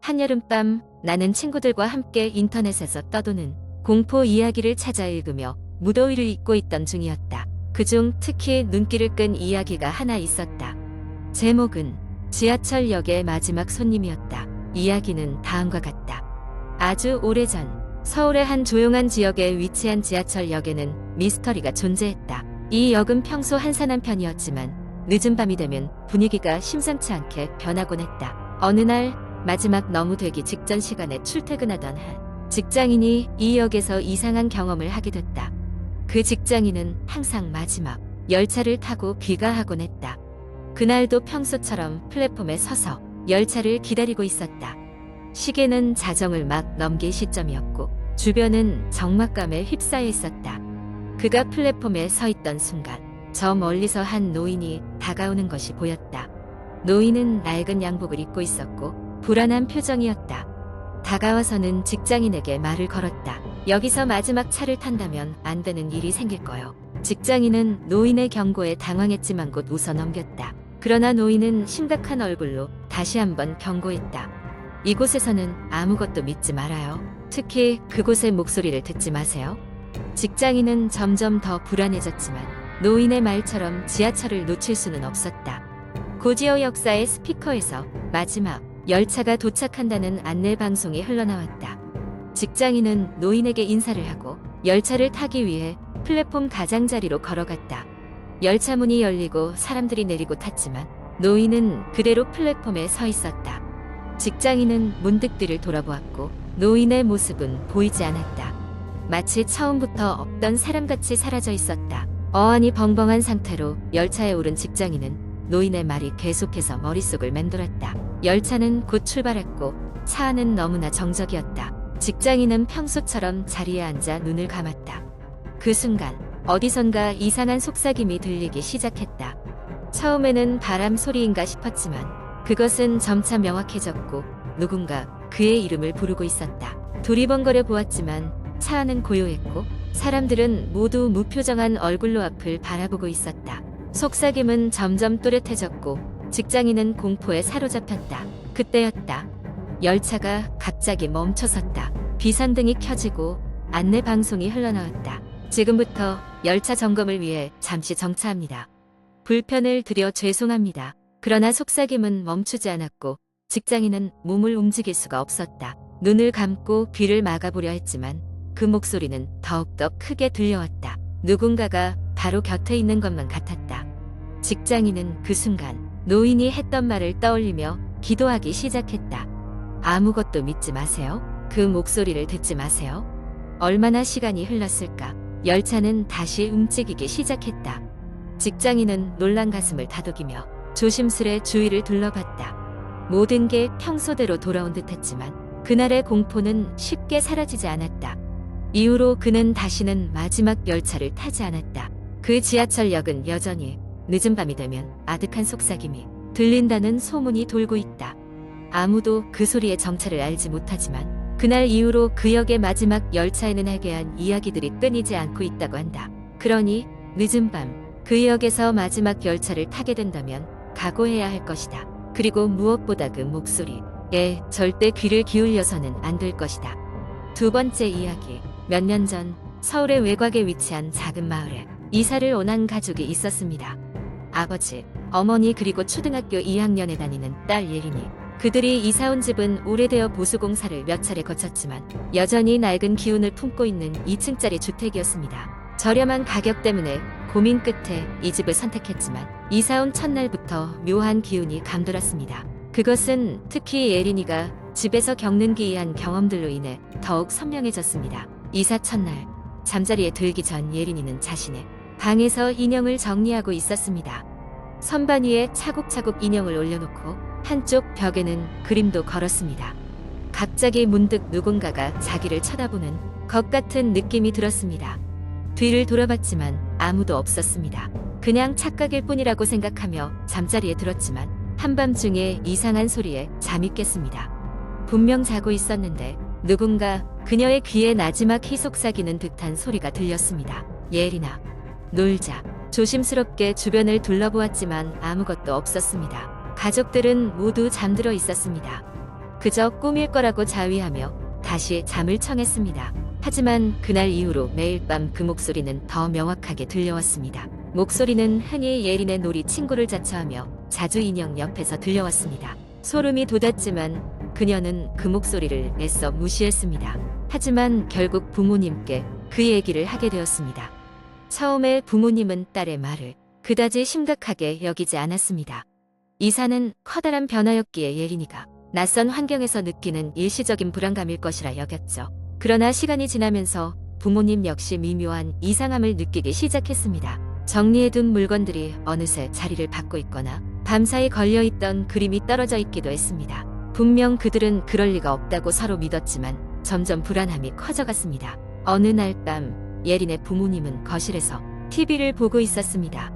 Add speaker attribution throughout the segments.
Speaker 1: 한여름밤 나는 친구들과 함께 인터넷에서 떠도는 공포 이야기를 찾아 읽으며 무더위를 잊고 있던 중이었다. 그중 특히 눈길을 끈 이야기가 하나 있었다. 제목은 지하철역의 마지막 손님이었다. 이야기는 다음과 같다. 아주 오래전 서울의 한 조용한 지역에 위치한 지하철역에는 미스터리가 존재했다. 이 역은 평소 한산한 편이었지만 늦은 밤이 되면 분위기가 심상치 않게 변하곤 했다. 어느 날 마지막 너무 되기 직전 시간에 출퇴근하던 한 직장인이 이 역에서 이상한 경험을 하게 됐다. 그 직장인은 항상 마지막 열차를 타고 귀가하곤 했다. 그날도 평소처럼 플랫폼에 서서 열차를 기다리고 있었다. 시계는 자정을 막 넘길 시점이었고 주변은 적막감에 휩싸여 있었다. 그가 플랫폼에 서 있던 순간 저 멀리서 한 노인이 다가오는 것이 보였다. 노인은 낡은 양복을 입고 있었고 불안한 표정이었다. 다가와서는 직장인에게 말을 걸었다. 여기서 마지막 차를 탄다면 안 되는 일이 생길 거요. 직장인은 노인의 경고에 당황했지만 곧 웃어 넘겼다. 그러나 노인은 심각한 얼굴로 다시 한번 경고했다. 이곳에서는 아무것도 믿지 말아요. 특히 그곳의 목소리를 듣지 마세요. 직장인은 점점 더 불안해졌지만 노인의 말처럼 지하철을 놓칠 수는 없었다. 고지어 역사의 스피커에서 마지막 열차가 도착한다는 안내 방송이 흘러나왔다. 직장인은 노인에게 인사를 하고 열차를 타기 위해 플랫폼 가장자리로 걸어갔다. 열차 문이 열리고 사람들이 내리고 탔지만 노인은 그대로 플랫폼에 서 있었다. 직장인은 문득 뒤를 돌아보았고 노인의 모습은 보이지 않았다. 마치 처음부터 없던 사람같이 사라져 있었다. 어안이 벙벙한 상태로 열차에 오른 직장인은 노인의 말이 계속해서 머릿속을 맴돌았다. 열차는 곧 출발했고 차 안은 너무나 정적이었다. 직장인은 평소처럼 자리에 앉아 눈을 감았다. 그 순간 어디선가 이상한 속삭임이 들리기 시작했다. 처음에는 바람 소리인가 싶었지만 그것은 점차 명확해졌고 누군가 그의 이름을 부르고 있었다. 두리번거려 보았지만 차 안은 고요했고 사람들은 모두 무표정한 얼굴로 앞을 바라보고 있었다. 속삭임은 점점 또렷해졌고 직장인은 공포에 사로잡혔다. 그때였다. 열차가 갑자기 멈춰섰다. 비상등이 켜지고 안내 방송이 흘러나왔다. 지금부터 열차 점검을 위해 잠시 정차합니다. 불편을 드려 죄송합니다. 그러나 속삭임은 멈추지 않았고 직장인은 몸을 움직일 수가 없었다. 눈을 감고 귀를 막아보려 했지만 그 목소리는 더욱더 크게 들려왔다. 누군가가 바로 곁에 있는 것만 같았다. 직장인은 그 순간 노인이 했던 말을 떠올리며 기도하기 시작했다. 아무것도 믿지 마세요. 그 목소리를 듣지 마세요. 얼마나 시간이 흘렀을까? 열차는 다시 움직이기 시작했다. 직장인은 놀란 가슴을 다독이며 조심스레 주위를 둘러봤다. 모든 게 평소대로 돌아온 듯했지만 그날의 공포는 쉽게 사라지지 않았다. 이후로 그는 다시는 마지막 열차를 타지 않았다. 그 지하철역은 여전히 늦은 밤이 되면 아득한 속삭임이 들린다는 소문이 돌고 있다. 아무도 그 소리의 정체를 알지 못하지만 그날 이후로 그 역의 마지막 열차에는 해괴한 이야기들이 끊이지 않고 있다고 한다. 그러니 늦은 밤 그 역에서 마지막 열차를 타게 된다면 각오해야 할 것이다. 그리고 무엇보다 그 목소리에 절대 귀를 기울여서는 안 될 것이다. 두 번째 이야기. 몇 년 전 서울의 외곽에 위치한 작은 마을에 이사를 온 한 가족이 있었습니다. 아버지, 어머니 그리고 초등학교 2학년에 다니는 딸 예린이. 그들이 이사 온 집은 오래되어 보수공사를 몇 차례 거쳤지만 여전히 낡은 기운을 품고 있는 2층짜리 주택이었습니다. 저렴한 가격 때문에 고민 끝에 이 집을 선택했지만 이사 온 첫날부터 묘한 기운이 감돌았습니다. 그것은 특히 예린이가 집에서 겪는 기이한 경험들로 인해 더욱 선명해졌습니다. 이사 첫날 잠자리에 들기 전 예린이는 자신의 방에서 인형을 정리하고 있었습니다. 선반 위에 차곡차곡 인형을 올려놓고 한쪽 벽에는 그림도 걸었습니다. 갑자기 문득 누군가가 자기를 쳐다보는 것 같은 느낌이 들었습니다. 뒤를 돌아봤지만 아무도 없었습니다. 그냥 착각일 뿐이라고 생각하며 잠자리에 들었지만 한밤중에 이상한 소리에 잠이 깼습니다. 분명 자고 있었는데 누군가 그녀의 귀에 나지막 희속삭이는 듯한 소리가 들렸습니다. 예린아, 놀자. 조심스럽게 주변을 둘러보았지만 아무것도 없었습니다. 가족들은 모두 잠들어 있었습니다. 그저 꿈일 거라고 자위하며 다시 잠을 청했습니다. 하지만 그날 이후로 매일 밤 그 목소리는 더 명확하게 들려왔습니다. 목소리는 흔히 예린의 놀이 친구를 자처하며 자주 인형 옆에서 들려왔습니다. 소름이 돋았지만 그녀는 그 목소리를 애써 무시했습니다. 하지만 결국 부모님께 그 얘기를 하게 되었습니다. 처음에 부모님은 딸의 말을 그다지 심각하게 여기지 않았습니다. 이사는 커다란 변화였기에 예린이가 낯선 환경에서 느끼는 일시적인 불안감일 것이라 여겼죠. 그러나 시간이 지나면서 부모님 역시 미묘한 이상함을 느끼기 시작했습니다. 정리해둔 물건들이 어느새 자리를 받고 있거나 밤사이 걸려있던 그림이 떨어져 있기도 했습니다. 분명 그들은 그럴 리가 없다고 서로 믿었지만 점점 불안함이 커져갔습니다. 어느 날 밤 예린의 부모님은 거실에서 TV를 보고 있었습니다.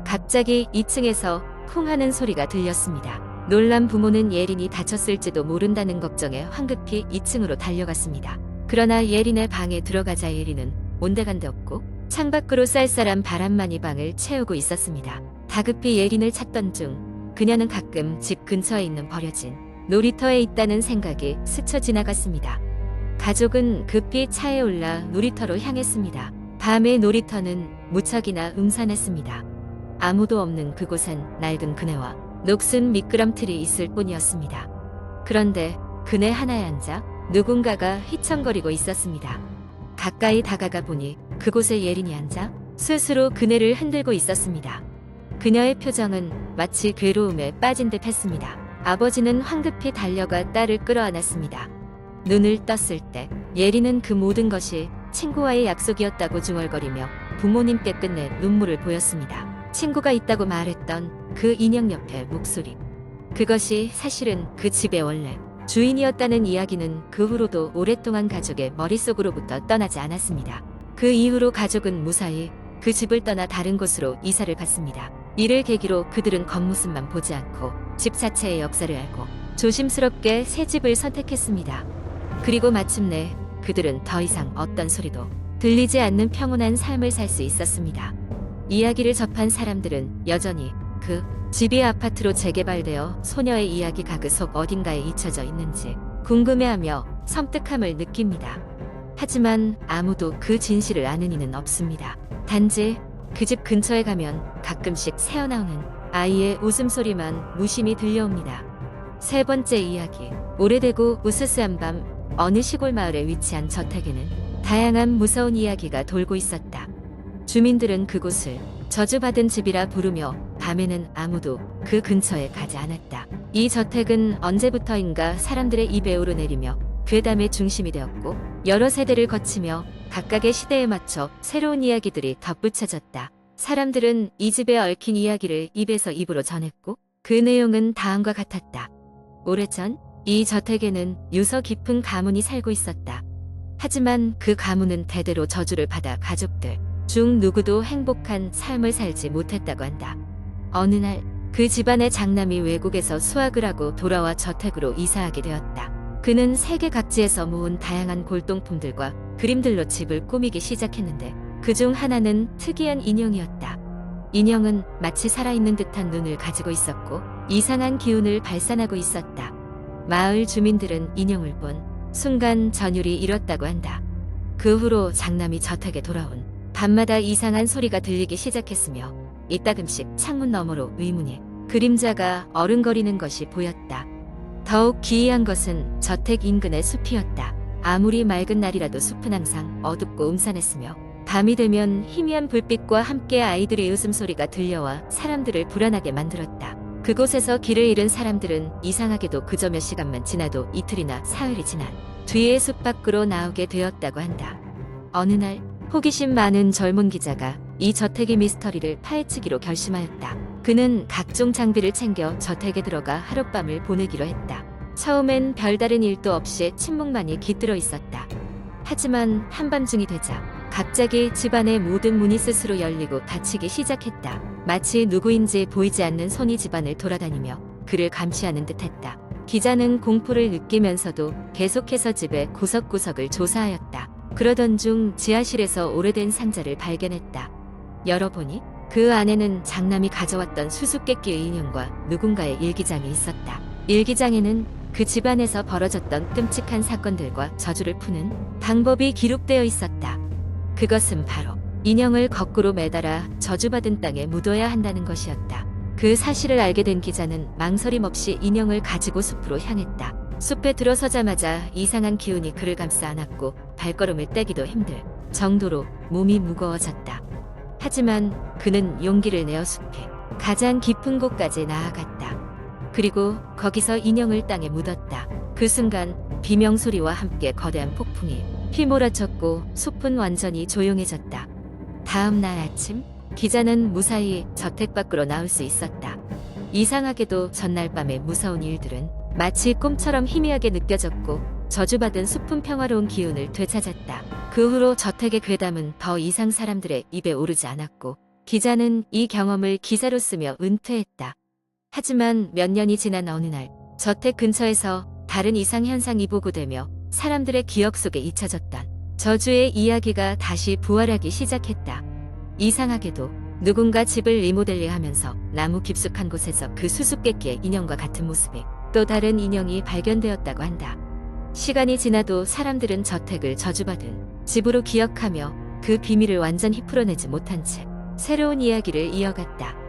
Speaker 1: 갑자기 2층에서 쿵 하는 소리가 들렸습니다. 놀란 부모는 예린이 다쳤을지도 모른다는 걱정에 황급히 2층으로 달려갔습니다. 그러나 예린의 방에 들어가자 예린은 온데간데 없고 창밖으로 쌀쌀한 바람만이 방을 채우고 있었습니다. 다급히 예린을 찾던 중 그녀는 가끔 집 근처에 있는 버려진 놀이터에 있다는 생각이 스쳐 지나갔습니다. 가족은 급히 차에 올라 놀이터로 향했습니다. 밤의 놀이터는 무척이나 음산했습니다. 아무도 없는 그곳엔 낡은 그네와 녹슨 미끄럼틀이 있을 뿐이었습니다. 그런데 그네 하나에 앉아 누군가가 휘청거리고 있었습니다. 가까이 다가가 보니 그곳에 예린이 앉아 스스로 그네를 흔들고 있었습니다. 그녀의 표정은 마치 괴로움에 빠진 듯 했습니다. 아버지는 황급히 달려가 딸을 끌어안았습니다. 눈을 떴을 때 예린은 그 모든 것이 친구와의 약속이었다고 중얼거리며 부모님께 끝내 눈물을 보였습니다. 친구가 있다고 말했던 그 인형 옆의 목소리. 그것이 사실은 그 집의 원래 주인이었다는 이야기는 그 후로도 오랫동안 가족의 머릿속으로부터 떠나지 않았습니다. 그 이후로 가족은 무사히 그 집을 떠나 다른 곳으로 이사를 갔습니다. 이를 계기로 그들은 겉모습만 보지 않고 집 자체의 역사를 알고 조심스럽게 새 집을 선택했습니다. 그리고 마침내 그들은 더 이상 어떤 소리도 들리지 않는 평온한 삶을 살 수 있었습니다. 이야기를 접한 사람들은 여전히 그 집이 아파트로 재개발되어 소녀의 이야기가 그 속 어딘가에 잊혀져 있는지 궁금해하며 섬뜩함을 느낍니다. 하지만 아무도 그 진실을 아는 이는 없습니다. 단지 그 집 근처에 가면 가끔씩 새어나오는 아이의 웃음소리만 무심히 들려옵니다. 세 번째 이야기. 오래되고 으스스한 밤 어느 시골 마을에 위치한 저택에는 다양한 무서운 이야기가 돌고 있었다. 주민들은 그곳을 저주받은 집이라 부르며 밤에는 아무도 그 근처에 가지 않았다. 이 저택은 언제부터인가 사람들의 입에 오르내리며 괴담의 중심이 되었고 여러 세대를 거치며 각각의 시대에 맞춰 새로운 이야기들이 덧붙여졌다. 사람들은 이 집에 얽힌 이야기를 입에서 입으로 전했고 그 내용은 다음과 같았다. 오래전 이 저택에는 유서 깊은 가문이 살고 있었다. 하지만 그 가문은 대대로 저주를 받아 가족들 중 누구도 행복한 삶을 살지 못했다고 한다. 어느 날 그 집안의 장남이 외국에서 수학을 하고 돌아와 저택으로 이사하게 되었다. 그는 세계 각지에서 모은 다양한 골동품들과 그림들로 집을 꾸미기 시작했는데 그중 하나는 특이한 인형이었다. 인형은 마치 살아있는 듯한 눈을 가지고 있었고 이상한 기운을 발산하고 있었다. 마을 주민들은 인형을 본 순간 전율이 일었다고 한다. 그 후로 장남이 저택에 돌아온 밤마다 이상한 소리가 들리기 시작했으며 이따금씩 창문 너머로 의문의 그림자가 어른거리는 것이 보였다. 더욱 기이한 것은 저택 인근의 숲이었다. 아무리 맑은 날이라도 숲은 항상 어둡고 음산했으며 밤이 되면 희미한 불빛과 함께 아이들의 웃음소리가 들려와 사람들을 불안하게 만들었다. 그곳에서 길을 잃은 사람들은 이상하게도 그저 몇 시간만 지나도 이틀이나 사흘이 지난 뒤에 숲 밖으로 나오게 되었다고 한다. 어느 날 호기심 많은 젊은 기자가 이 저택의 미스터리를 파헤치기로 결심하였다. 그는 각종 장비를 챙겨 저택에 들어가 하룻밤을 보내기로 했다. 처음엔 별다른 일도 없이 침묵만이 깃들어 있었다. 하지만 한밤중이 되자 갑자기 집안의 모든 문이 스스로 열리고 닫히기 시작했다. 마치 누구인지 보이지 않는 손이 집안을 돌아다니며 그를 감시하는 듯했다. 기자는 공포를 느끼면서도 계속해서 집의 구석구석을 조사하였다. 그러던 중 지하실에서 오래된 상자를 발견했다. 열어보니 그 안에는 장남이 가져왔던 수수께끼의 인형과 누군가의 일기장이 있었다. 일기장에는 그 집안에서 벌어졌던 끔찍한 사건들과 저주를 푸는 방법이 기록되어 있었다. 그것은 바로 인형을 거꾸로 매달아 저주받은 땅에 묻어야 한다는 것이었다. 그 사실을 알게 된 기자는 망설임 없이 인형을 가지고 숲으로 향했다. 숲에 들어서자마자 이상한 기운이 그를 감싸 안았고 발걸음을 떼기도 힘들 정도로 몸이 무거워졌다. 하지만 그는 용기를 내어 숲의 가장 깊은 곳까지 나아갔다. 그리고 거기서 인형을 땅에 묻었다. 그 순간 비명소리와 함께 거대한 폭풍이 휘몰아쳤고 숲은 완전히 조용해졌다. 다음 날 아침 기자는 무사히 저택 밖으로 나올 수 있었다. 이상하게도 전날 밤의 무서운 일들은 마치 꿈처럼 희미하게 느껴졌고 저주받은 숲은 평화로운 기운을 되찾았다. 그 후로 저택의 괴담은 더 이상 사람들의 입에 오르지 않았고 기자는 이 경험을 기사로 쓰며 은퇴했다. 하지만 몇 년이 지난 어느 날 저택 근처에서 다른 이상 현상이 보고되며 사람들의 기억 속에 잊혀졌던 저주의 이야기가 다시 부활하기 시작했다. 이상하게도 누군가 집을 리모델링하면서 나무 깊숙한 곳에서 그 수수께끼의 인형과 같은 모습의 또 다른 인형이 발견되었다고 한다. 시간이 지나도 사람들은 저택을 저주받은 집으로 기억하며 그 비밀을 완전히 풀어내지 못한 채 새로운 이야기를 이어갔다.